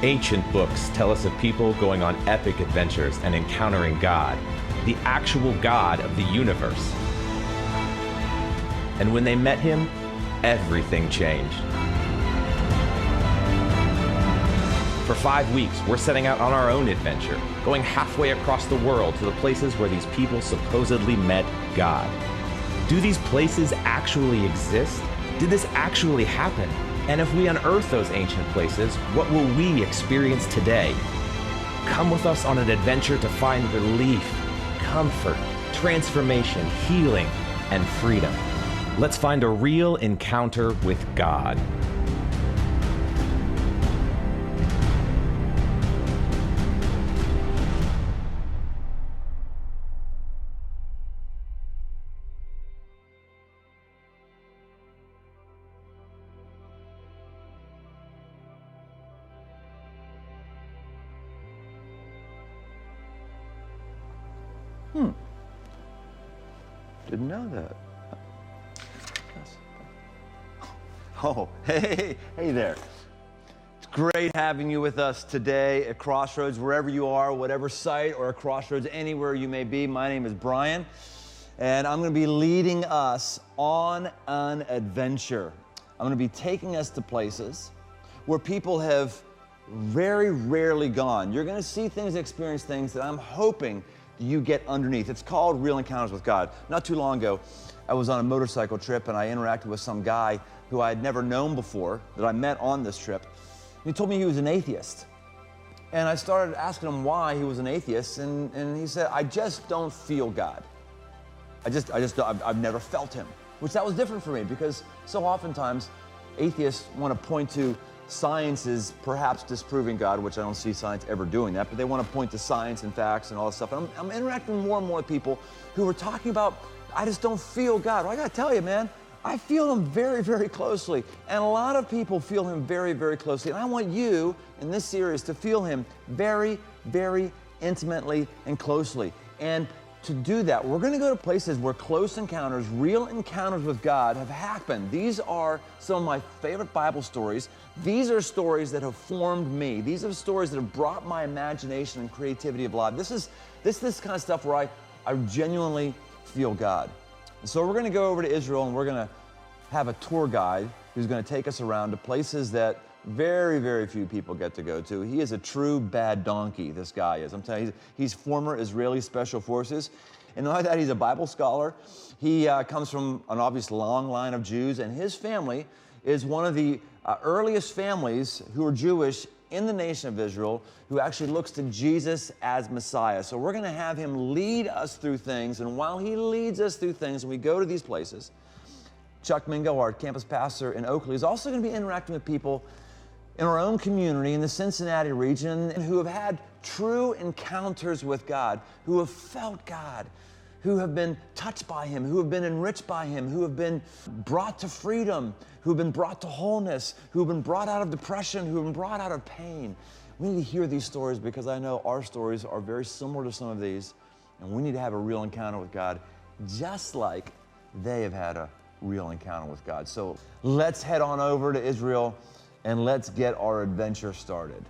Ancient books tell us of people going on epic adventures and encountering God, the actual God of the universe. And when they met him, everything changed. For 5 weeks, we're setting out on our own adventure, going halfway across the world to the places where these people supposedly met God. Do these places actually exist? Did this actually happen? And if we unearth those ancient places, what will we experience today? Come with us on an adventure to find relief, comfort, transformation, healing, and freedom. Let's find a real encounter with God. Didn't know that. Oh, hey there. It's great having you with us today at Crossroads, wherever you are, whatever site or a Crossroads, anywhere you may be. My name is Brian, and I'm going to be leading us on an adventure. I'm going to be taking us to places where people have very rarely gone. You're going to see things, experience things that I'm hoping you get underneath. It's called Real Encounters with God. Not too long ago, I was on a motorcycle trip and I interacted with some guy who I had never known before that I met on this trip. He told me he was an atheist. And I started asking him why he was an atheist, and he said, I just don't feel God. I've never felt him, which that was different for me because so oftentimes atheists want to point to science is perhaps disproving God, which I don't see science ever doing that, but they want to point to science and facts and all this stuff. And I'm interacting more and more with people who are talking about, I just don't feel God. Well, I got to tell you, man, I feel him very, very closely. And a lot of people feel him very, very closely. And I want you in this series to feel him very, very intimately and closely. And to do that, we're going to go to places where close encounters, real encounters with God have happened. These are some of my favorite Bible stories. These are stories that have formed me. These are stories that have brought my imagination and creativity alive. This is kind of stuff where I genuinely feel God. And so we're going to go over to Israel and we're going to have a tour guide who's going to take us around to places that very, very few people get to go to. He is a true bad donkey, this guy is. I'm telling you, he's former Israeli Special Forces. And not only that, he's a Bible scholar. He comes from an obvious long line of Jews, and his family is one of the earliest families who are Jewish in the nation of Israel who actually looks to Jesus as Messiah. So we're going to have him lead us through things, and while he leads us through things and we go to these places, Chuck Mingo, our campus pastor in Oakley, is also going to be interacting with people in our own community in the Cincinnati region who have had true encounters with God, who have felt God, who have been touched by him, who have been enriched by him, who have been brought to freedom, who have been brought to wholeness, who have been brought out of depression, who have been brought out of pain. We need to hear these stories because I know our stories are very similar to some of these, and we need to have a real encounter with God just like they have had a real encounter with God. So let's head on over to Israel and let's get our adventure started.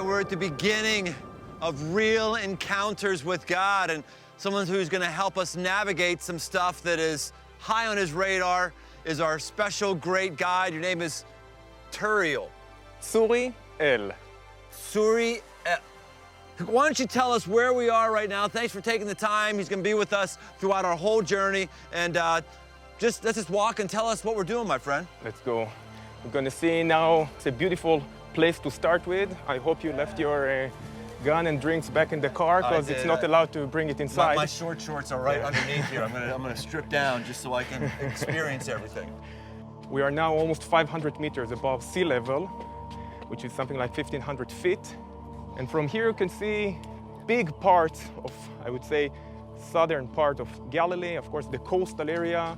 We're at the beginning of real encounters with God, and someone who's going to help us navigate some stuff that is high on his radar is our special great guide. Your name is Turiel. Suri El. Suri El. Why don't you tell us where we are right now? Thanks for taking the time. He's going to be with us throughout our whole journey, and let's just walk and tell us what we're doing, my friend. Let's go. We're going to see now. It's a beautiful place to start with. I hope you left your gun and drinks back in the car because it's not allowed to bring it inside. My short shorts are right underneath here. I'm gonna strip down just so I can experience everything. We are now almost 500 meters above sea level, which is something like 1,500 feet. And from here you can see big parts of, I would say, southern part of Galilee, of course the coastal area.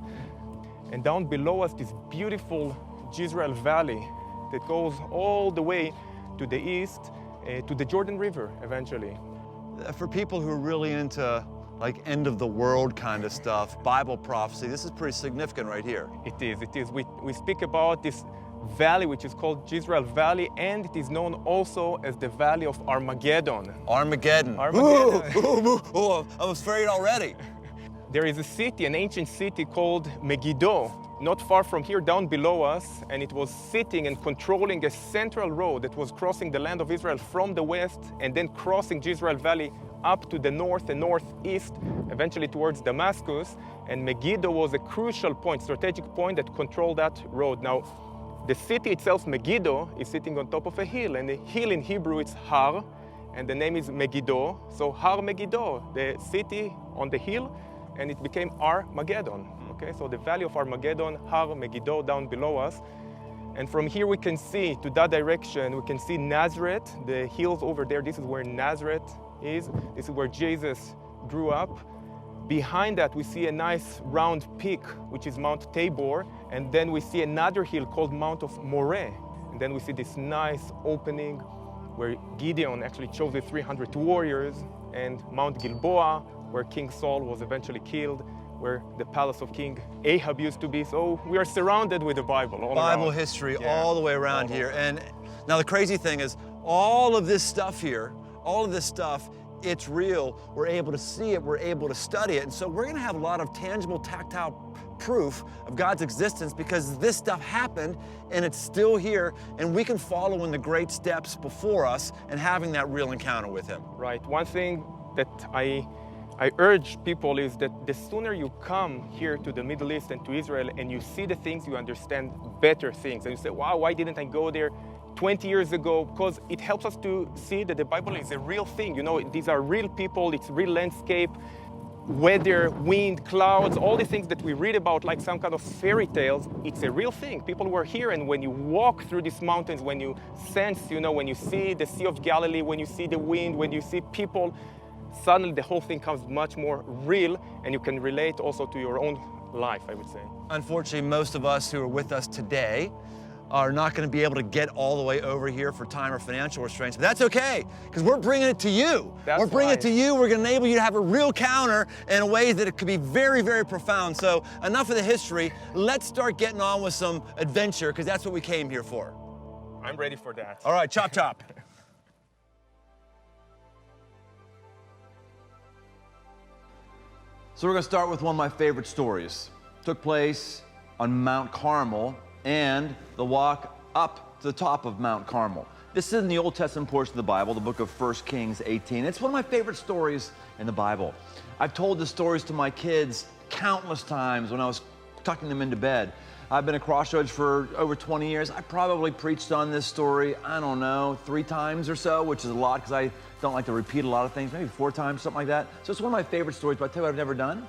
And down below us, this beautiful Jezreel Valley that goes all the way to the east, to the Jordan River eventually. For people who are really into like end of the world kind of stuff, Bible prophecy, this is pretty significant right here. It is. We speak about this valley which is called Jezreel Valley, and it is known also as the Valley of Armageddon. Armageddon. Armageddon. I'm afraid already. There is a city, an ancient city called Megiddo, not far from here down below us, and it was sitting and controlling a central road that was crossing the land of Israel from the west and then crossing Jezreel Valley up to the north and northeast, eventually towards Damascus. And Megiddo was a crucial point, strategic point that controlled that road. Now, the city itself, Megiddo, is sitting on top of a hill, and the hill in Hebrew it's Har, and the name is Megiddo. So Har Megiddo, the city on the hill, and it became Armageddon. Okay, so the Valley of Armageddon, Har Megiddo down below us. And from here we can see, to that direction, we can see Nazareth, the hills over there. This is where Nazareth is. This is where Jesus grew up. Behind that we see a nice round peak, which is Mount Tabor. And then we see another hill called Mount of Moreh. And then we see this nice opening where Gideon actually chose the 300 warriors, and Mount Gilboa, where King Saul was eventually killed, where the palace of King Ahab used to be. So we are surrounded with the Bible all Bible around. history all the way around here. And now the crazy thing is, all of this stuff here, all of this stuff, it's real. We're able to see it, we're able to study it. And so we're gonna have a lot of tangible, tactile proof of God's existence because this stuff happened and it's still here, and we can follow in the great steps before us and having that real encounter with Him. Right. One thing that I urge people is that the sooner you come here to the Middle East and to Israel and you see the things, you understand better things. And you say, wow, why didn't I go there 20 years ago? Because it helps us to see that the Bible is a real thing. You know, these are real people, it's real landscape, weather, wind, clouds, all the things that we read about like some kind of fairy tales. It's a real thing. People were here, and when you walk through these mountains, when you sense, you know, when you see the Sea of Galilee, when you see the wind, when you see people, suddenly the whole thing becomes much more real, and you can relate also to your own life, I would say. Unfortunately, most of us who are with us today are not going to be able to get all the way over here for time or financial restraints, but that's okay, because we're bringing it to you. We're bringing it to you. We're going to enable you to have a real counter in a way that it could be very, very profound. So enough of the history. Let's start getting on with some adventure, because that's what we came here for. I'm ready for that. All right, chop, chop. So we're going to start with one of my favorite stories. It took place on Mount Carmel and the walk up to the top of Mount Carmel. This is in the Old Testament portion of the Bible, the book of 1 Kings 18. It's one of my favorite stories in the Bible. I've told the stories to my kids countless times when I was tucking them into bed. I've been at Crossroads for over 20 years. I probably preached on this story, I don't know, 3 times or so, which is a lot because I don't like to repeat a lot of things, maybe 4 times, something like that. So it's one of my favorite stories, but I'll tell you what I've never done.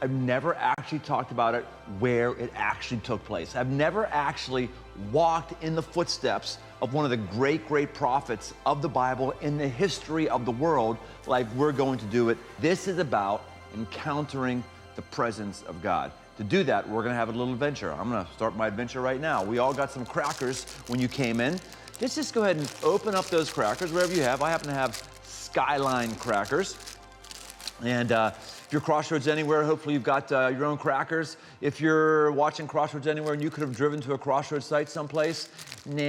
I've never actually talked about it where it actually took place. I've never actually walked in the footsteps of one of the great, great prophets of the Bible in the history of the world like we're going to do it. This is about encountering the presence of God. To do that, we're gonna have a little adventure. I'm gonna start my adventure right now. We all got some crackers when you came in. Just go ahead and open up those crackers, wherever you have. I happen to have Skyline crackers. And if you're Crossroads Anywhere, hopefully you've got your own crackers. If you're watching Crossroads Anywhere and you could have driven to a Crossroads site someplace, nah,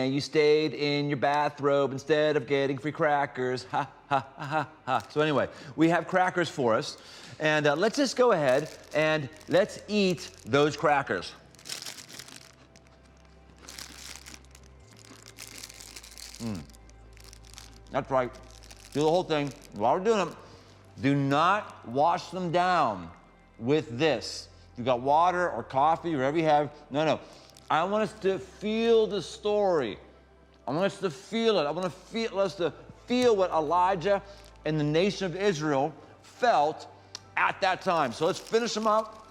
you stayed in your bathrobe instead of getting free crackers, ha, ha, ha, ha, ha. So anyway, we have crackers for us. And let's just go ahead and let's eat those crackers. That's right. Do the whole thing. While we're doing it, do not wash them down with this. If you've got water or coffee, whatever you have, no. I want us to feel the story. I want us to feel it. I want us to feel what Elijah and the nation of Israel felt at that time. So let's finish them up.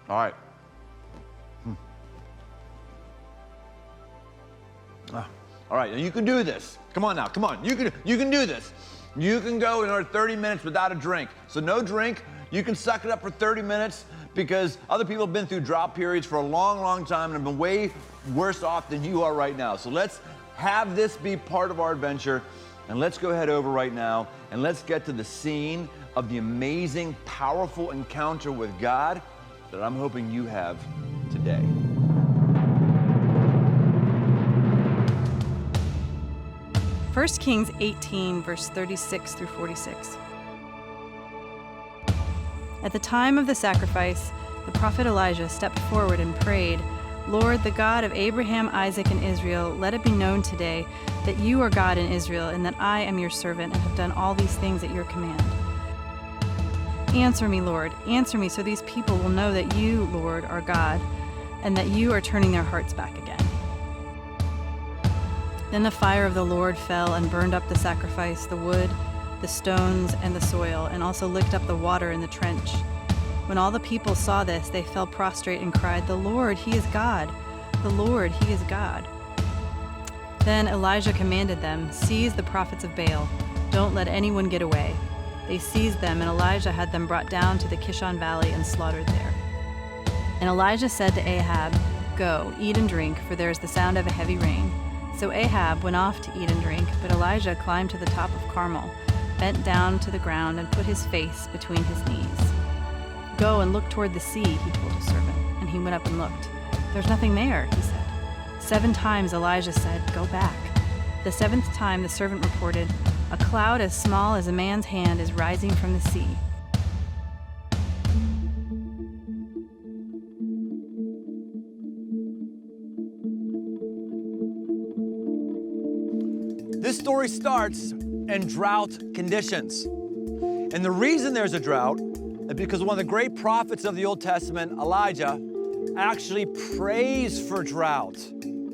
All right. All right, now you can do this. Come on now, come on. You can do this. You can go another 30 minutes without a drink. So no drink. You can suck it up for 30 minutes because other people have been through drought periods for a long, long time and have been way worse off than you are right now. So let's have this be part of our adventure, and let's go head over right now and let's get to the scene of the amazing, powerful encounter with God that I'm hoping you have today. First Kings 18, verse 36 through 46. At the time of the sacrifice, the prophet Elijah stepped forward and prayed, "Lord, the God of Abraham, Isaac, and Israel, let it be known today that you are God in Israel, and that I am your servant and have done all these things at your command. Answer me, Lord, answer me, so these people will know that you, Lord, are God, and that you are turning their hearts back again." Then the fire of the Lord fell and burned up the sacrifice, the wood, the stones, and the soil, and also licked up the water in the trench. When all the people saw this, they fell prostrate and cried, "The Lord, He is God! The Lord, He is God!" Then Elijah commanded them, "Seize the prophets of Baal. Don't let anyone get away." They seized them, and Elijah had them brought down to the Kishon Valley and slaughtered there. And Elijah said to Ahab, "Go, eat and drink, for there is the sound of a heavy rain." So Ahab went off to eat and drink, but Elijah climbed to the top of Carmel, bent down to the ground, and put his face between his knees. "Go and look toward the sea," he told his servant, and he went up and looked. "There's nothing there," he said. 7 times Elijah said, "Go back." The 7th time the servant reported, "A cloud as small as a man's hand is rising from the sea." This story starts in drought conditions. And the reason there's a drought is because one of the great prophets of the Old Testament, Elijah, actually prays for drought.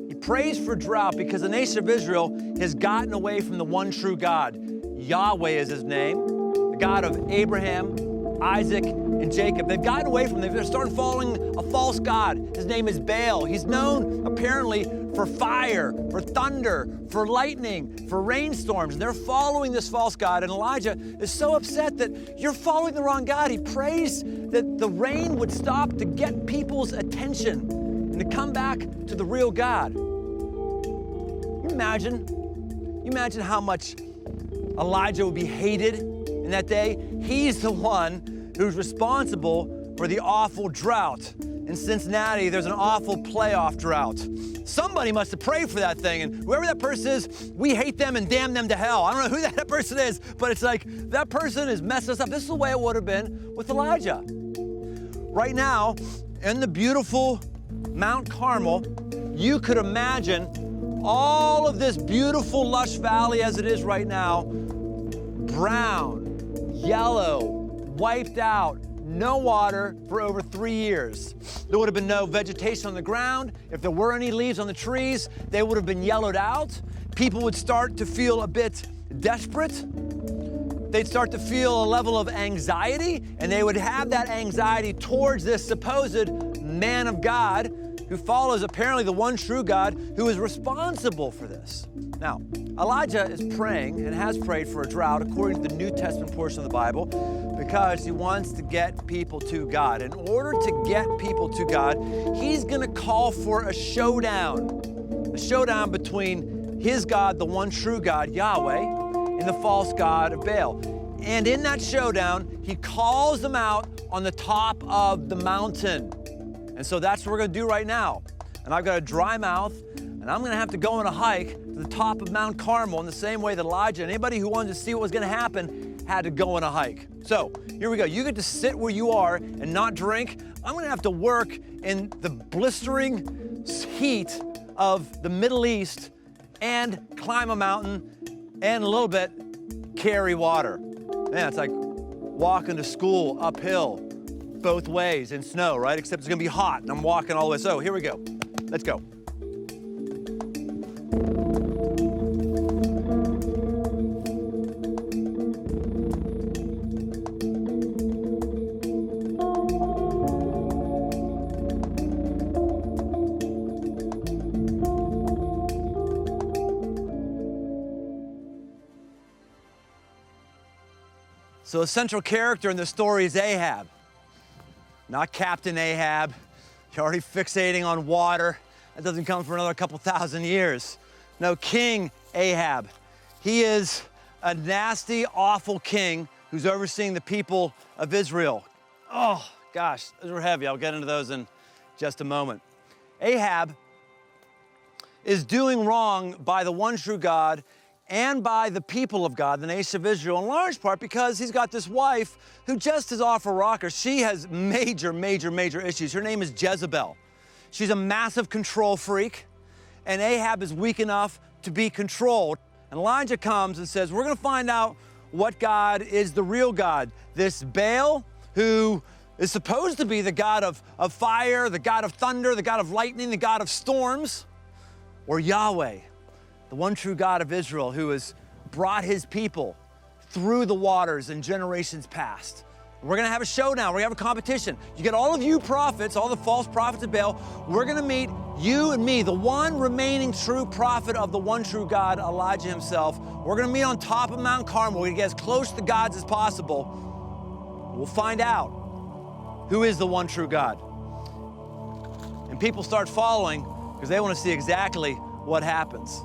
He prays for drought because the nation of Israel has gotten away from the one true God. Yahweh is his name, the God of Abraham, Isaac, and Jacob. They've gotten away from him. They're starting following a false god. His name is Baal. He's known apparently for fire, for thunder, for lightning, for rainstorms. And they're following this false god. And Elijah is so upset that you're following the wrong God. He prays that the rain would stop to get people's attention and to come back to the real God. You imagine how much Elijah would be hated in that day. He's the one who's responsible for the awful drought. In Cincinnati, there's an awful playoff drought. Somebody must have prayed for that thing, and whoever that person is, we hate them and damn them to hell. I don't know who that person is, but it's like, that person has messed us up. This is the way it would have been with Elijah. Right now, in the beautiful Mount Carmel, you could imagine all of this beautiful, lush valley as it is right now, brown, yellow, wiped out, no water for over 3 years. There would have been no vegetation on the ground. If there were any leaves on the trees, they would have been yellowed out. People would start to feel a bit desperate. They'd start to feel a level of anxiety, and they would have that anxiety towards this supposed man of God who follows apparently the one true God who is responsible for this. Now, Elijah is praying and has prayed for a drought according to the New Testament portion of the Bible because he wants to get people to God. In order to get people to God, he's going to call for a showdown between his God, the one true God, Yahweh, and the false god of Baal. And in that showdown, he calls them out on the top of the mountain. And so that's what we're going to do right now. And I've got a dry mouth, and I'm going to have to go on a hike to the top of Mount Carmel in the same way that Elijah and anybody who wanted to see what was going to happen had to go on a hike. So here we go. You get to sit where you are and not drink. I'm going to have to work in the blistering heat of the Middle East and climb a mountain and a little bit carry water. Man, it's like walking to school uphill both ways in snow, right? Except it's gonna be hot and I'm walking all the way. So here we go. Let's go. So the central character in the story is Ahab. Not Captain Ahab. You're already fixating on water. That doesn't come for another couple thousand years. No, King Ahab. He is a nasty, awful king who's overseeing the people of Israel. Oh, gosh, those were heavy. I'll get into those in just a moment. Ahab is doing wrong by the one true God and by the people of God, the nation of Israel, in large part because he's got this wife who just is off her rocker. She has major issues. Her name is Jezebel. She's a massive control freak, and Ahab is weak enough to be controlled. And Elijah comes and says, we're gonna find out what God is the real God. This Baal, who is supposed to be the God of fire, the God of thunder, the God of lightning, the God of storms, or Yahweh, the one true God of Israel, who has brought his people through the waters in generations past. We're gonna have a showdown, we're gonna have a competition. You get all of you prophets, all the false prophets of Baal, we're gonna meet you and me, the one remaining true prophet of the one true God, Elijah himself. We're gonna meet on top of Mount Carmel. We're gonna get as close to the gods as possible. We'll find out who is the one true God. And people start following because they wanna see exactly what happens.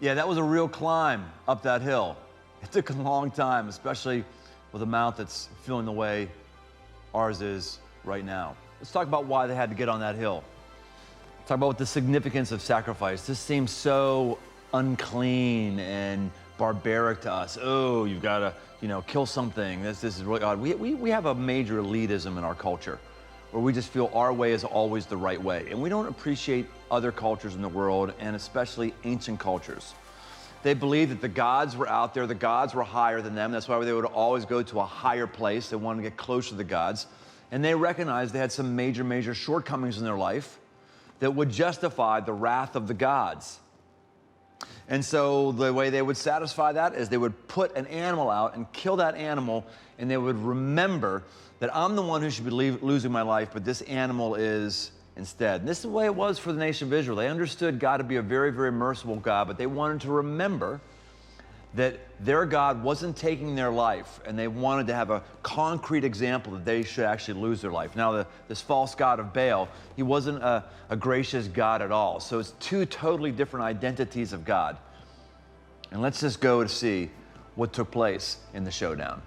Yeah, that was a real climb up that hill. It took a long time, especially with a mount that's feeling the way ours is right now. Let's talk about why they had to get on that hill. Talk about what the significance of sacrifice. This seems so unclean and barbaric to us. Oh, you've got to, kill something. This is really odd. We have a major elitism in our culture where we just feel our way is always the right way. And we don't appreciate other cultures in the world, and especially ancient cultures. They believed that the gods were out there, the gods were higher than them. That's why they would always go to a higher place. They wanted to get closer to the gods. And they recognized they had some major shortcomings in their life that would justify the wrath of the gods. And so the way they would satisfy that is they would put an animal out and kill that animal, and they would remember that I'm the one who should be losing my life, but this animal is instead. And this is the way it was for the nation of Israel. They understood God to be a very merciful God, but they wanted to remember that their God wasn't taking their life, and they wanted to have a concrete example that they should actually lose their life. Now, this false god of Baal, he wasn't a gracious God at all. So it's two totally different identities of God. And let's just go to see what took place in the showdown.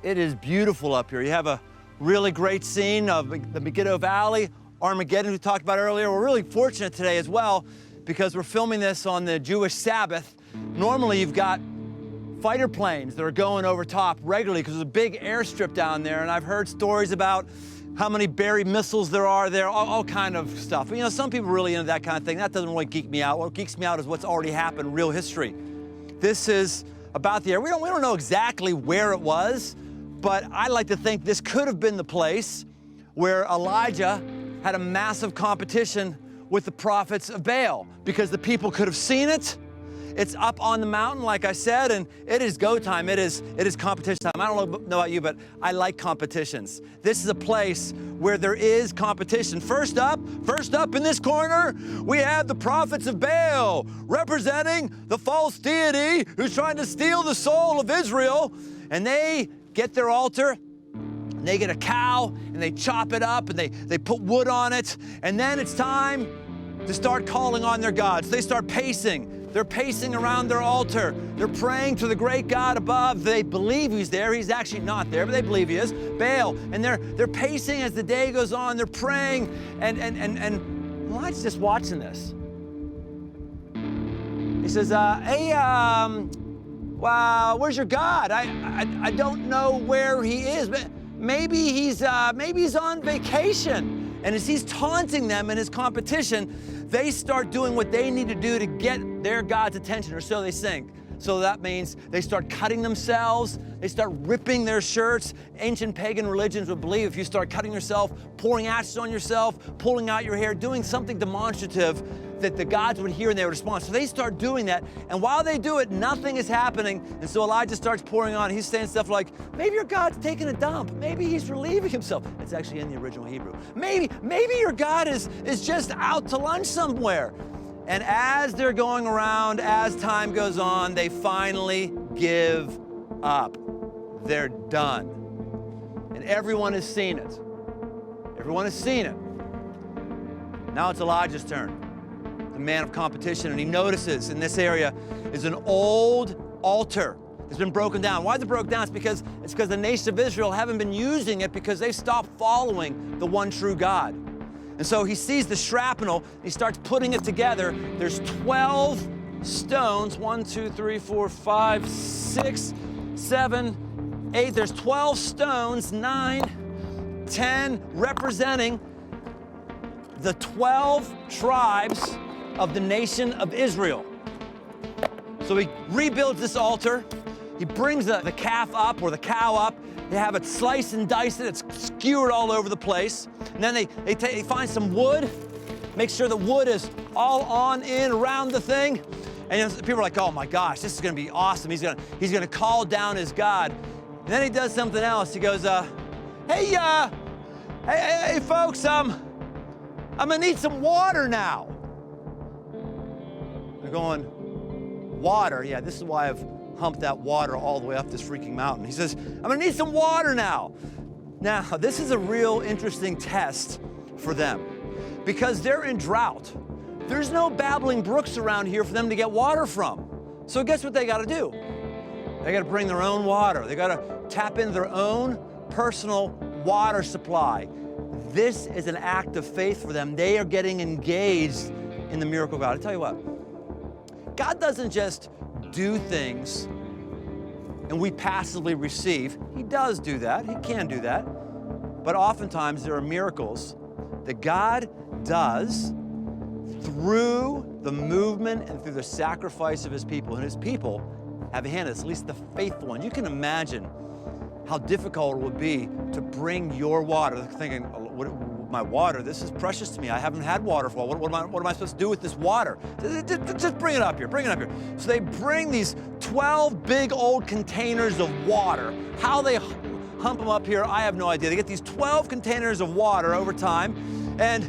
It is beautiful up here. You have a really great scene of the Megiddo Valley, Armageddon, we talked about earlier. We're really fortunate today as well because we're filming this on the Jewish Sabbath. Normally you've got fighter planes that are going over top regularly because there's a big airstrip down there, and I've heard stories about how many buried missiles there are there, all kind of stuff. You know, some people are really into that kind of thing. That doesn't really geek me out. What geeks me out is what's already happened, real history. This is about the air. We don't know exactly where it was, but I like to think this could have been the place where Elijah had a massive competition with the prophets of Baal because the people could have seen it. It's up on the mountain, like I said, and it is go time. It is competition time. I don't know about you, but I like competitions. This is a place where there is competition. First up in this corner, we have the prophets of Baal, representing the false deity who's trying to steal the soul of Israel. And they get their altar, and they get a cow, and they chop it up, and they put wood on it, and then it's time to start calling on their gods. They start pacing. They're pacing around their altar. They're praying to the great God above. They believe he's there. He's actually not there, but they believe he is, Baal. And they're pacing as the day goes on. They're praying, and Elijah's just watching this. He says, wow, where's your God? I don't know where he is, but maybe he's on vacation. And as he's taunting them in his competition, they start doing what they need to do to get their God's attention, or so they think. So that means they start cutting themselves, they start ripping their shirts. Ancient pagan religions would believe if you start cutting yourself, pouring ashes on yourself, pulling out your hair, doing something demonstrative, that the gods would hear and they would respond. So they start doing that, and while they do it, nothing is happening. And so Elijah starts pouring on. He's saying stuff like, maybe your God's taking a dump. Maybe he's relieving himself. It's actually in the original Hebrew. Maybe your God is just out to lunch somewhere. And as they're going around, as time goes on, they finally give up. They're done. And everyone has seen it. Everyone has seen it. Now it's Elijah's turn, the man of competition, and he notices in this area is an old altar that's been broken down. Why is it broken down? It's because the nation of Israel haven't been using it because they stopped following the one true God. And so he sees the shrapnel, he starts putting it together. There's 12 stones, 1, 2, 3, 4, 5, 6, 7, 8. There's 12 stones, 9, 10, representing the 12 tribes of the nation of Israel. So he rebuilds this altar. He brings the calf up, or the cow up. They have it sliced and diced it. It's skewered all over the place. And then they find some wood, make sure the wood is all on in around the thing. And people are like, oh my gosh, this is gonna be awesome. He's gonna call down his God. And then he does something else. He goes, hey folks, I'm gonna need some water now. They're going, water? Yeah, this is why I've humped that water all the way up this freaking mountain. He says, I'm gonna need some water now. Now, this is a real interesting test for them because they're in drought. There's no babbling brooks around here for them to get water from. So guess what they gotta do? They gotta bring their own water. They gotta tap into their own personal water supply. This is an act of faith for them. They are getting engaged in the miracle of God. I tell you what, God doesn't just do things and we passively receive. He does do that. He can do that. But oftentimes there are miracles that God does through the movement and through the sacrifice of his people. And his people have a hand in this, at least the faithful one. You can imagine how difficult it would be to bring your water. They're thinking, my water, this is precious to me. I haven't had water for a while. What am I supposed to do with this water? Just bring it up here, bring it up here. So they bring these 12 big old containers of water. How they hump them up here, I have no idea. They get these 12 containers of water over time, and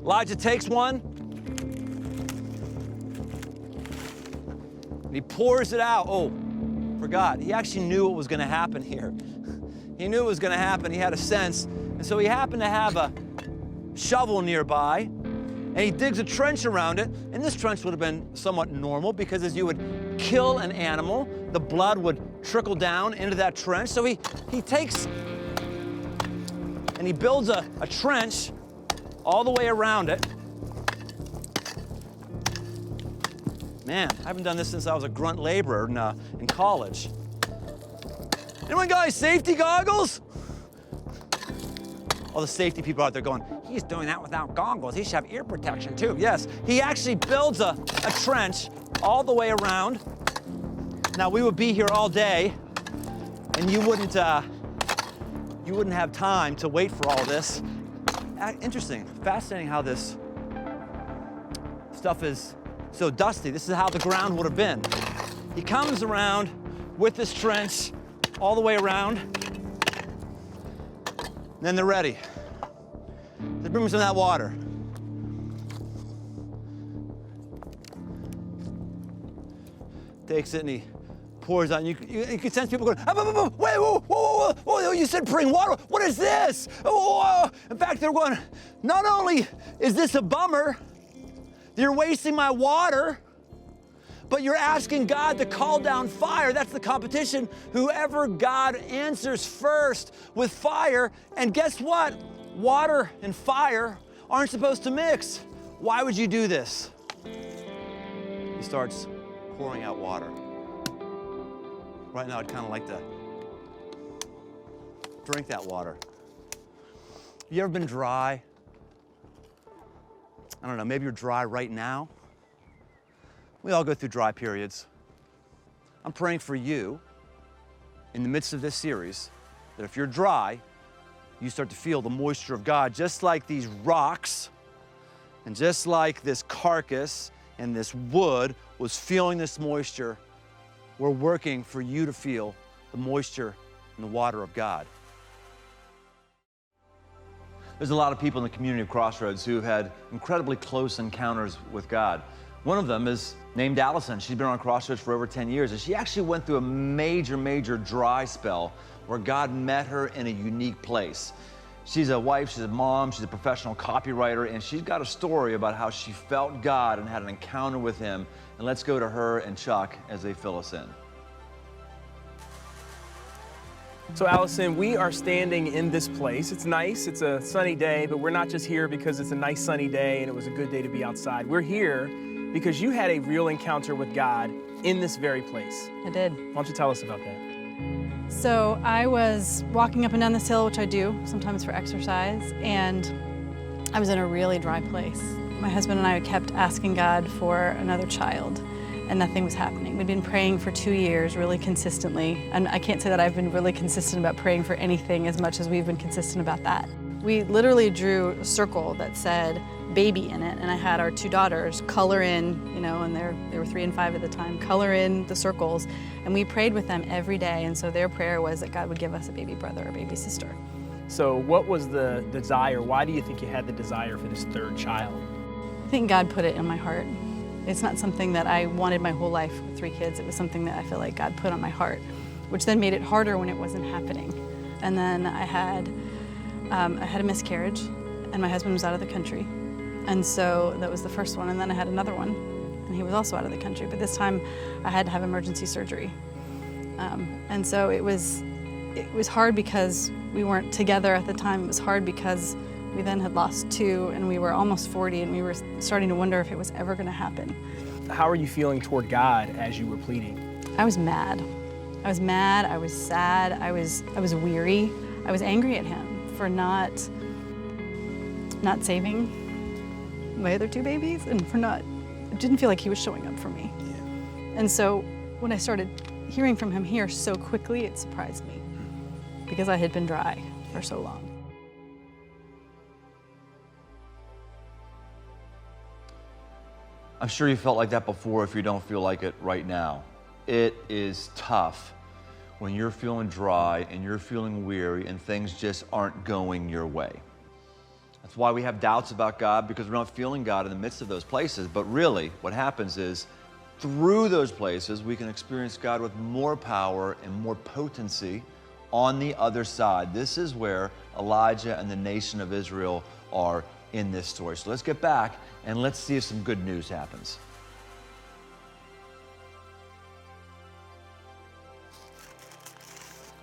Elijah takes one, and he pours it out. Oh, forgot. He actually knew what was going to happen here. He knew it was going to happen. He had a sense. And so he happened to have a shovel nearby, and he digs a trench around it. And this trench would have been somewhat normal because as you would kill an animal, the blood would trickle down into that trench. So he takes and he builds a trench all the way around it. Man, I haven't done this since I was a grunt laborer in college. Anyone got any safety goggles? All the safety people out there going, he's doing that without goggles. He should have ear protection too. Yes, he actually builds a trench all the way around. Now we would be here all day and you wouldn't have time to wait for all this. Interesting, fascinating how this stuff is so dusty. This is how the ground would have been. He comes around with this trench all the way around. And then they're ready. They bring me some of that water. Takes it and he pours out. And you can sense people going, wait, whoa, you said bring water. What is this? Oh. In fact, they're going, not only is this a bummer, you're wasting my water, but you're asking God to call down fire. That's the competition. Whoever God answers first with fire, and guess what? Water and fire aren't supposed to mix. Why would you do this? He starts pouring out water. Right now, I'd kind of like to drink that water. You ever been dry? I don't know, maybe you're dry right now. We all go through dry periods. I'm praying for you in the midst of this series that if you're dry, you start to feel the moisture of God, just like these rocks and just like this carcass and this wood was feeling this moisture. We're working for you to feel the moisture and the water of God. There's a lot of people in the community of Crossroads who've had incredibly close encounters with God. One of them is named Allison. She's been on Crossroads for over 10 years, and she actually went through a major dry spell where God met her in a unique place. She's a wife, she's a mom, she's a professional copywriter, and she's got a story about how she felt God and had an encounter with Him. And let's go to her and Chuck as they fill us in. So Allison, we are standing in this place. It's nice, it's a sunny day, but we're not just here because it's a nice sunny day and it was a good day to be outside. We're here because you had a real encounter with God in this very place. I did. Why don't you tell us about that? So I was walking up and down this hill, which I do sometimes for exercise, and I was in a really dry place. My husband and I kept asking God for another child, and nothing was happening. We'd been praying for 2 years really consistently, and I can't say that I've been really consistent about praying for anything as much as we've been consistent about that. We literally drew a circle that said baby in it, and I had our 2 daughters color in, and they were 3 and 5 at the time, color in the circles, and we prayed with them every day, and so their prayer was that God would give us a baby brother or baby sister. So what was the desire? Why do you think you had the desire for this 3rd child? I think God put it in my heart. It's not something that I wanted my whole life with 3 kids. It was something that I feel like God put on my heart, which then made it harder when it wasn't happening. And then I had a miscarriage, and my husband was out of the country. And so that was the first one, and then I had another one, and he was also out of the country, but this time I had to have emergency surgery. And so it was hard because we weren't together at the time. It was hard because we then had lost 2, and we were almost 40, and we were starting to wonder if it was ever going to happen. How are you feeling toward God as you were pleading? I was mad. I was mad, I was sad, I was weary. I was angry at him for not saving my other 2 babies, and for it didn't feel like he was showing up for me. Yeah. And so when I started hearing from him here so quickly, it surprised me because I had been dry for so long. I'm sure you felt like that before if you don't feel like it right now. It is tough when you're feeling dry and you're feeling weary and things just aren't going your way. That's why we have doubts about God, because we're not feeling God in the midst of those places. But really, what happens is, through those places, we can experience God with more power and more potency on the other side. This is where Elijah and the nation of Israel are in this story. So let's get back and let's see if some good news happens.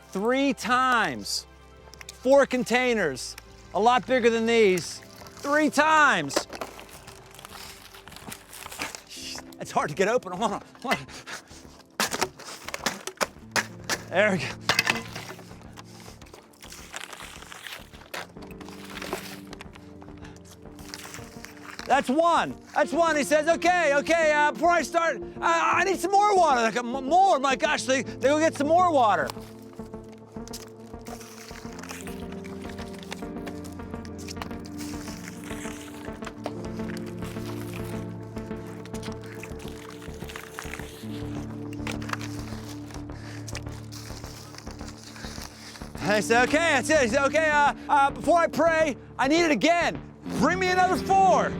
Three times, 4 containers, a lot bigger than these, 3 times. It's hard to get open. Hold on. There we go. That's one. He says, okay, before I start, I need some more water. Like, more, my gosh, they go get some more water. And I said, okay, that's it. He said, okay, before I pray, I need it again. Bring me another 4.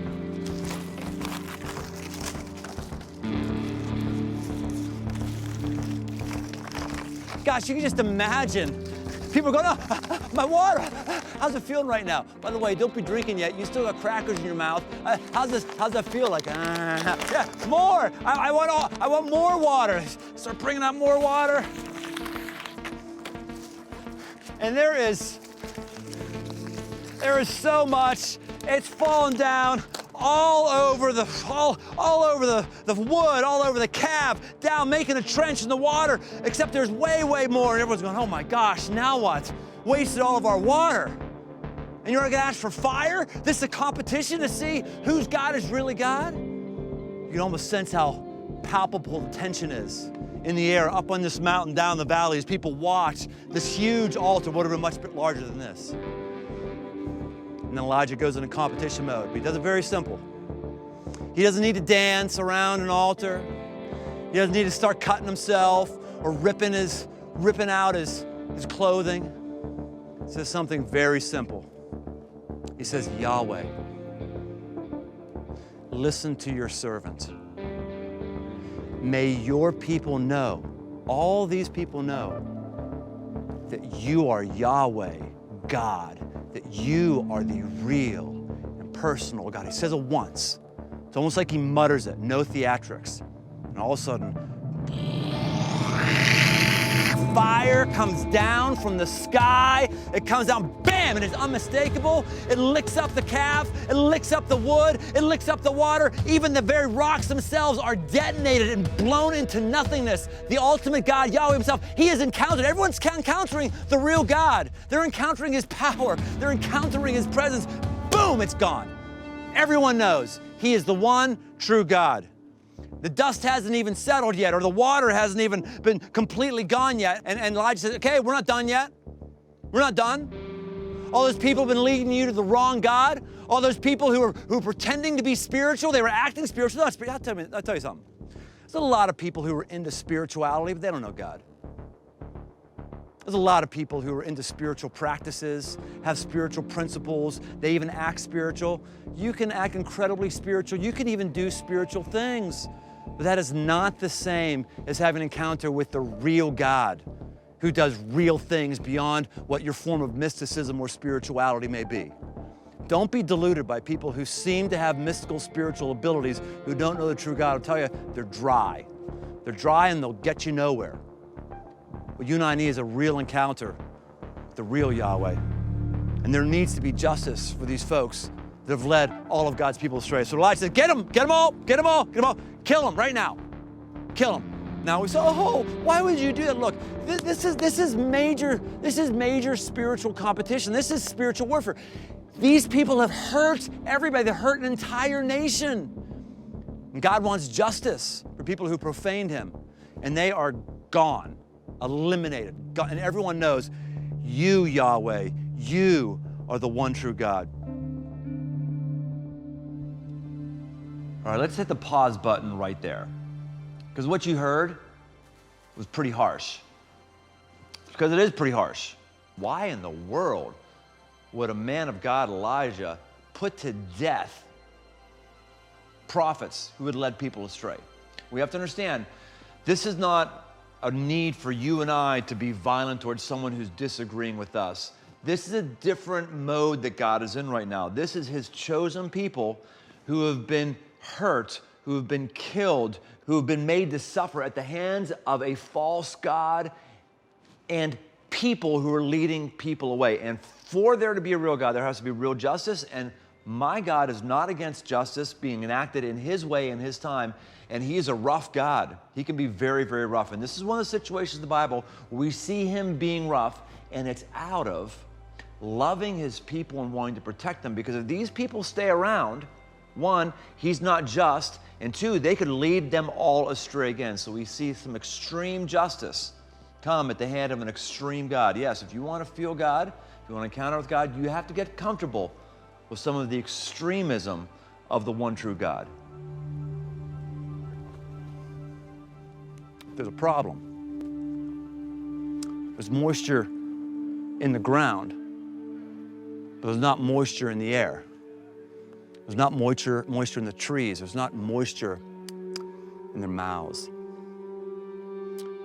Gosh, you can just imagine. People going, oh, my water. How's it feeling right now? By the way, don't be drinking yet. You still got crackers in your mouth. How's that feel like? Yeah, more. I want more water. Start bringing out more water. And there is so much. It's falling down all over the wood, all over the cab, down, making a trench in the water, except there's way more. And everyone's going, oh my gosh, now what? Wasted all of our water. And you're gonna ask for fire? This is a competition to see whose God is really God? You can almost sense how palpable tension is in the air, up on this mountain, down the valley, as people watch this huge altar, would have been much bit larger than this. And then Elijah goes into competition mode, but he does it very simple. He doesn't need to dance around an altar. He doesn't need to start cutting himself or ripping out his clothing. He says something very simple. He says, Yahweh, listen to your servant. May your people know, all these people know, that you are Yahweh, God, that you are the real and personal God. He says it once. It's almost like he mutters it, no theatrics. And all of a sudden, fire comes down from the sky. It comes down, bam, and it's unmistakable. It licks up the calf. It licks up the wood. It licks up the water. Even the very rocks themselves are detonated and blown into nothingness. The ultimate God, Yahweh himself, he is encountered. Everyone's encountering the real God. They're encountering his power. They're encountering his presence. Boom, it's gone. Everyone knows he is the one true God. The dust hasn't even settled yet, or the water hasn't even been completely gone yet. And Elijah says, okay, we're not done yet. We're not done. All those people have been leading you to the wrong God. All those people who are pretending to be spiritual, they were acting spiritual. I'll tell you something. There's a lot of people who are into spirituality, but they don't know God. There's a lot of people who are into spiritual practices, have spiritual principles, they even act spiritual. You can act incredibly spiritual. You can even do spiritual things. But that is not the same as having an encounter with the real God who does real things beyond what your form of mysticism or spirituality may be. Don't be deluded by people who seem to have mystical spiritual abilities who don't know the true God. I'll tell you, they're dry. They're dry and they'll get you nowhere. What you and I need is a real encounter with the real Yahweh. And there needs to be justice for these folks that have led all of God's people astray. So Elijah said, get them all, kill them right now, kill them. Now we say, oh, why would you do that? Look, this is major spiritual competition. This is spiritual warfare. These people have hurt everybody. They hurt an entire nation. And God wants justice for people who profaned him. And they are gone, eliminated. And everyone knows you, Yahweh, you are the one true God. All right, let's hit the pause button right there. Because what you heard was pretty harsh. Because it is pretty harsh. Why in the world would a man of God, Elijah, put to death prophets who had led people astray? We have to understand, this is not a need for you and I to be violent towards someone who's disagreeing with us. This is a different mode that God is in right now. This is his chosen people who have been hurt, who have been killed, who have been made to suffer at the hands of a false God and people who are leading people away. And for there to be a real God, there has to be real justice. And my God is not against justice being enacted in his way in his time. And he is a rough God. He can be very, very rough. And this is one of the situations in the Bible where we see him being rough, and it's out of loving his people and wanting to protect them. Because if these people stay around, one, he's not just, and two, they could lead them all astray again. So we see some extreme justice come at the hand of an extreme God. Yes, if you want to feel God, if you want to encounter with God, you have to get comfortable with some of the extremism of the one true God. There's a problem. There's moisture in the ground, but there's not moisture in the air. There's not moisture in the trees. There's not moisture in their mouths.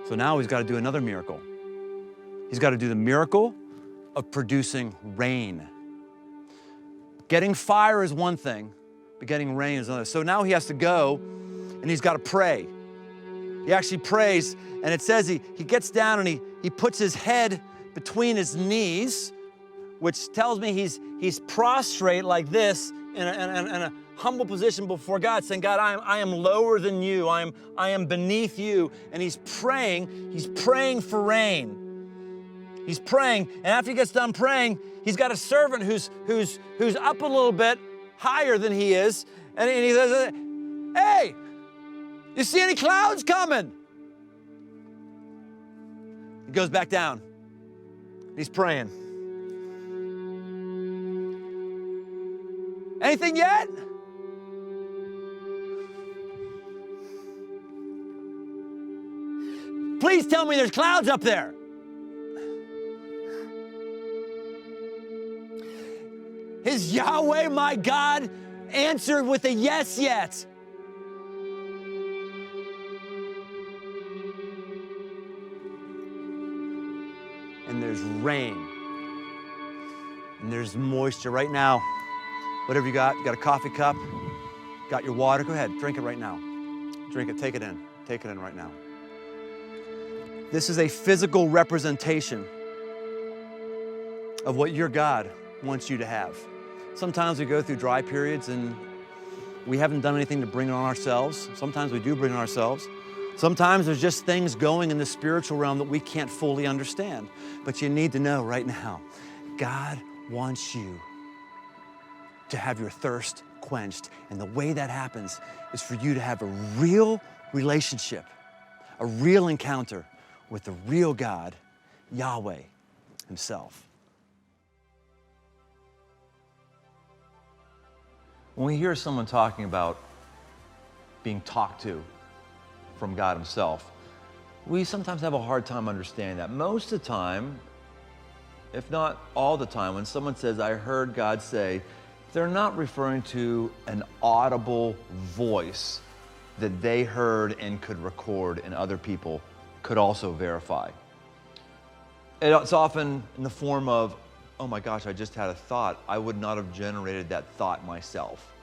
So now he's got to do another miracle. He's got to do the miracle of producing rain. Getting fire is one thing, but getting rain is another. So now he has to go and he's got to pray. He actually prays, and it says he gets down and he puts his head between his knees, which tells me he's prostrate like this in a humble position before God, saying, God, I am lower than you. I am beneath you. And he's praying for rain. He's praying, and after he gets done praying, he's got a servant who's up a little bit higher than he is, and he says, hey, You see any clouds coming? He goes back down. He's praying. Anything yet? Please tell me there's clouds up there. Is Yahweh, my God, answered with a yes yet? And there's rain. And there's moisture right now. Whatever you got a coffee cup, got your water, go ahead, drink it right now. Drink it, take it in right now. This is a physical representation of what your God wants you to have. Sometimes we go through dry periods and we haven't done anything to bring it on ourselves. Sometimes we do bring it on ourselves. Sometimes there's just things going in the spiritual realm that we can't fully understand. But you need to know right now, God wants you to have your thirst quenched. And the way that happens is for you to have a real relationship, a real encounter with the real God, Yahweh himself. When we hear someone talking about being talked to from God himself, we sometimes have a hard time understanding that. Most of the time, if not all the time, when someone says, I heard God say, they're not referring to an audible voice that they heard and could record and other people could also verify. It's often in the form of, oh my gosh, I just had a thought. I would not have generated that thought myself.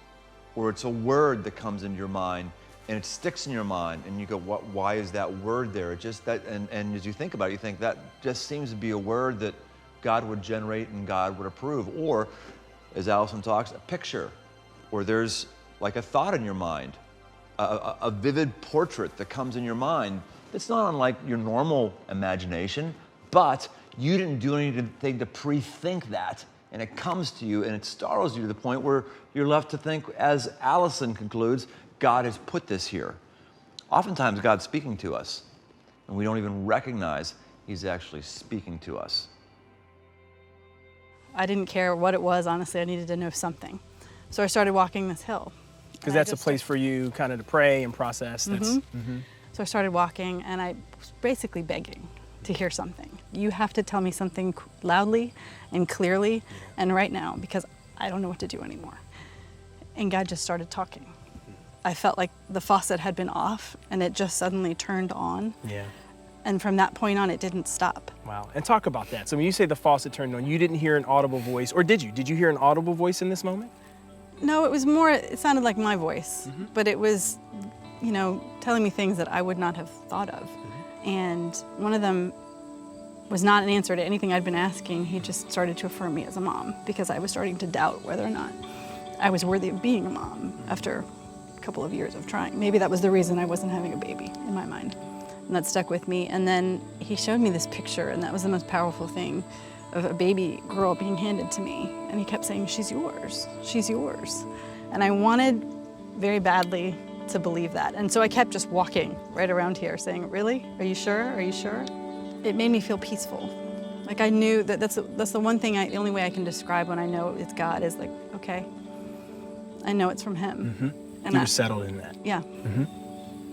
Or it's a word that comes into your mind and it sticks in your mind and you go, why is that word there? It just that, and as you think about it, you think that just seems to be a word that God would generate and God would approve. Or, as Allison talks, a picture, or there's like a thought in your mind, a vivid portrait that comes in your mind. It's not unlike your normal imagination, but you didn't do anything to pre-think that, and it comes to you and it startles you to the point where you're left to think, as Allison concludes, God has put this here. Oftentimes God's speaking to us, and we don't even recognize he's actually speaking to us. I didn't care what it was, honestly. I needed to know something. So I started walking this hill. Because that's a place for you kind of to pray and process. That's, So I started walking, and I was basically begging to hear something. You have to tell me something loudly and clearly and right now, because I don't know what to do anymore. And God just started talking. I felt like the faucet had been off, and it just suddenly turned on. Yeah. And from that point on, it didn't stop. Wow. And talk about that. So when you say the faucet turned on, you didn't hear an audible voice, or did you? Did you hear an audible voice in this moment? No, it was more, it sounded like my voice, but it was, you know, telling me things that I would not have thought of. And one of them was not an answer to anything I'd been asking. He just started to affirm me as a mom, because I was starting to doubt whether or not I was worthy of being a mom after a couple of years of trying. Maybe that was the reason I wasn't having a baby in my mind. And that stuck with me. And then he showed me this picture, and that was the most powerful thing, of a baby girl being handed to me. And he kept saying, she's yours, she's yours. And I wanted very badly to believe that. And so I kept just walking right around here saying, really? Are you sure? Are you sure? It made me feel peaceful. Like I knew that that's the one thing, the only way I can describe when I know it's God is like, okay, I know it's from him. And you were settled in that. Yeah.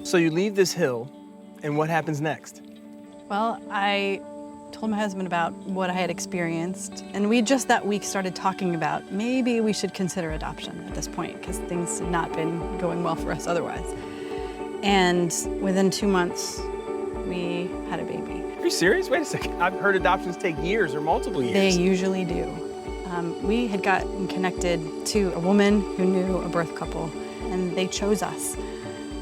So you leave this hill, and what happens next? Well, I told my husband about what I had experienced, and we just that week started talking about maybe we should consider adoption at this point, because things had not been going well for us otherwise. And within 2 months, we had a baby. Are you serious? Wait a second. I've heard adoptions take years or multiple years. They usually do. We had gotten connected to a woman who knew a birth couple, and they chose us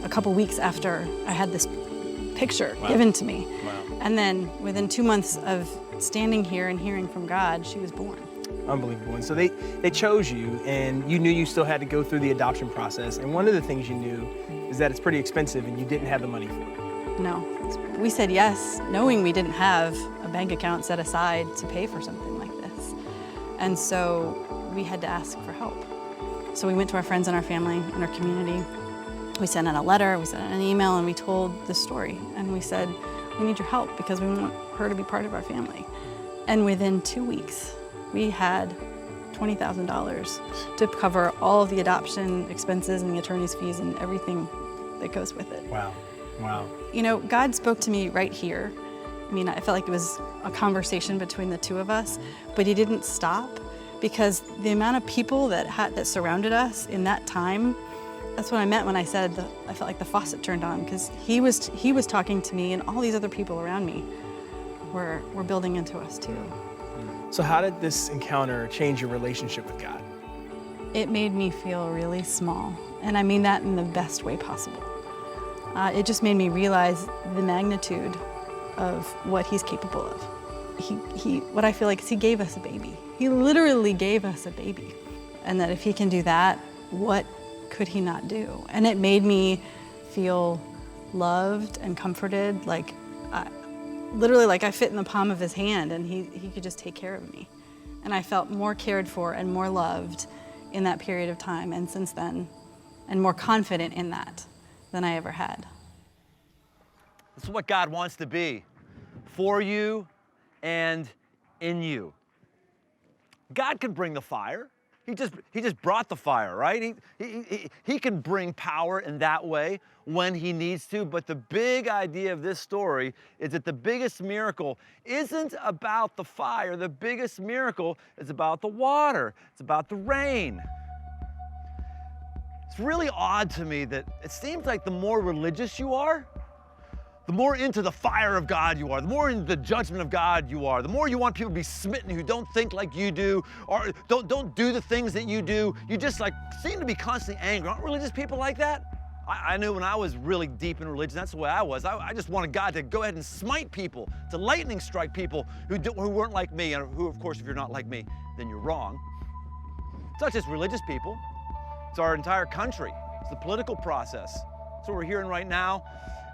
a couple weeks after I had this picture given to me. And then within 2 months of standing here and hearing from God, she was born. Unbelievable. And so they chose you, and you knew you still had to go through the adoption process. And one of the things you knew is that it's pretty expensive and you didn't have the money for it. No. We said yes, knowing we didn't have a bank account set aside to pay for something like this. And so we had to ask for help. So we went to our friends and our family and our community, We sent out a letter, we sent out an email, and we told this story. And we said, we need your help because we want her to be part of our family. And within 2 weeks, we had $20,000 to cover all of the adoption expenses and the attorney's fees and everything that goes with it. Wow, wow. You know, God spoke to me right here. I mean, I felt like it was a conversation between the two of us, but he didn't stop because the amount of people that surrounded us in that time, that's what I meant when I said that I felt like the faucet turned on, because he was talking to me, and all these other people around me were building into us too. So how did this encounter change your relationship with God? It made me feel really small, and I mean that in the best way possible. It just made me realize the magnitude of what he's capable of. What I feel like is he gave us a baby. He literally gave us a baby. And that if he can do that, what could he not do? And it made me feel loved and comforted, like literally like I fit in the palm of his hand and he could just take care of me. And I felt more cared for and more loved in that period of time and since then, and more confident in that than I ever had. This is what God wants to be for you and in you. God can bring the fire. He just brought the fire, right? He can bring power in that way when he needs to, but the big idea of this story is that the biggest miracle isn't about the fire. The biggest miracle is about the water. It's about the rain. It's really odd to me that it seems like the more religious you are, the more into the fire of God you are, the more into the judgment of God you are, the more you want people to be smitten who don't think like you do, or don't do the things that you do. You just like seem to be constantly angry. Aren't religious people like that? I knew when I was really deep in religion, that's the way I was. I just wanted God to go ahead and smite people, to lightning strike people who weren't like me, and who, of course, if you're not like me, then you're wrong. It's not just religious people. It's our entire country. It's the political process. That's what we're hearing right now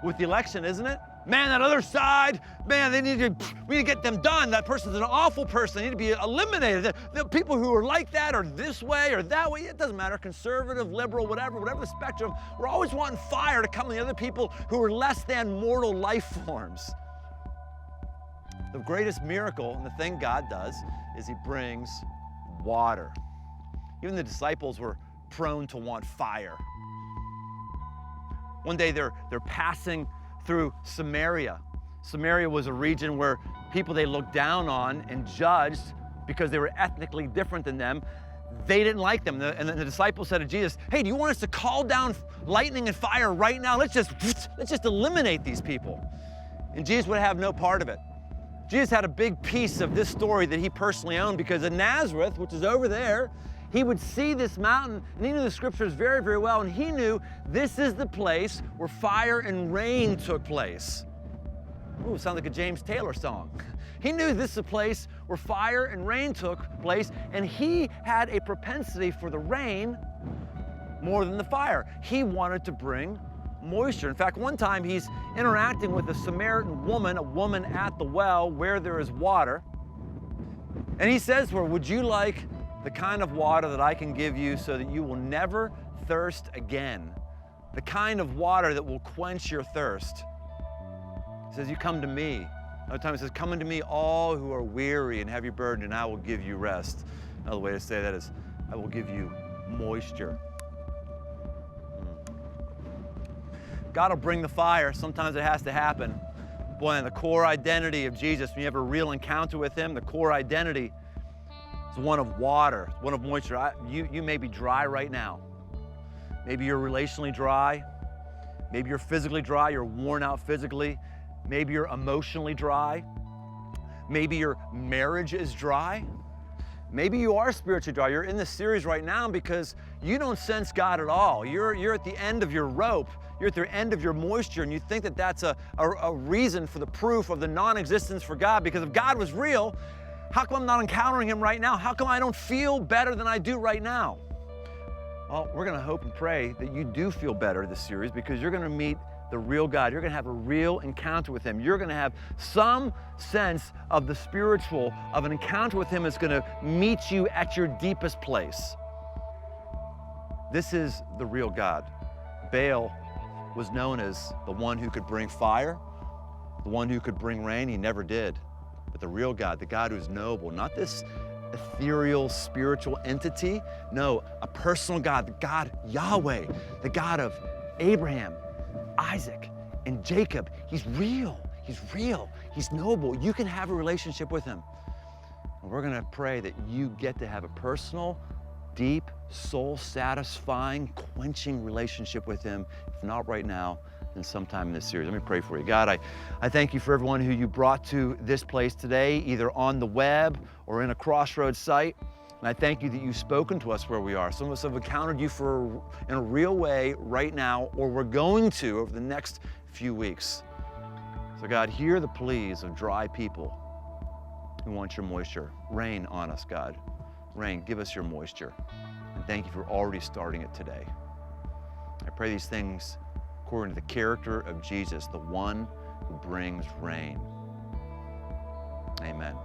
with the election, isn't it? Man, that other side, man, we need to get them done. That person's an awful person. They need to be eliminated. The people who are like that or this way or that way, it doesn't matter, conservative, liberal, whatever the spectrum, we're always wanting fire to come to the other people who are less than mortal life forms. The greatest miracle and the thing God does is he brings water. Even the disciples were prone to want fire. One day they're passing through Samaria. Samaria was a region where people they looked down on and judged because they were ethnically different than them. They didn't like them. And the disciples said to Jesus, hey, do you want us to call down lightning and fire right now? Let's just eliminate these people. And Jesus would have no part of it. Jesus had a big piece of this story that he personally owned because in Nazareth, which is over there, he would see this mountain, and he knew the scriptures very, very well, and he knew this is the place where fire and rain took place. Ooh, sounds like a James Taylor song. He knew this is a place where fire and rain took place, and he had a propensity for the rain more than the fire. He wanted to bring moisture. In fact, one time he's interacting with a Samaritan woman, a woman at the well where there is water, and he says to her, would you like the kind of water that I can give you so that you will never thirst again? The kind of water that will quench your thirst. He says, you come to me. Another time he says, come unto me all who are weary and heavy burdened, and I will give you rest. Another way to say that is, I will give you moisture. God will bring the fire. Sometimes it has to happen. Boy, and the core identity of Jesus, when you have a real encounter with him, the core identity is one of water, one of moisture. You may be dry right now. Maybe you're relationally dry. Maybe you're physically dry. You're worn out physically. Maybe you're emotionally dry. Maybe your marriage is dry. Maybe you are spiritually dry. You're in this series right now because you don't sense God at all. You're at the end of your rope. You're at the end of your moisture, and you think that that's a reason for the proof of the non-existence for God. Because if God was real, how come I'm not encountering him right now? How come I don't feel better than I do right now? Well, we're going to hope and pray that you do feel better this series because you're going to meet the real God. You're going to have a real encounter with him. You're going to have some sense of the spiritual, of an encounter with him that's going to meet you at your deepest place. This is the real God. Baal was known as the one who could bring fire, the one who could bring rain. He never did. But the real God, the God who's noble, not this ethereal spiritual entity, no, a personal God, the God Yahweh, the God of Abraham, Isaac, and Jacob. He's real. He's real. He's noble. You can have a relationship with him. And we're going to pray that you get to have a personal, deep, soul-satisfying, quenching relationship with him. If not right now, then sometime in this series. Let me pray for you. God, I thank you for everyone who you brought to this place today, either on the web or in a Crossroads site. And I thank you that you've spoken to us where we are. Some of us have encountered you in a real way right now, or we're going to over the next few weeks. So God, hear the pleas of dry people who want your moisture. Rain on us, God. Rain, give us your moisture. And thank you for already starting it today. I pray these things according to the character of Jesus, the one who brings rain. Amen.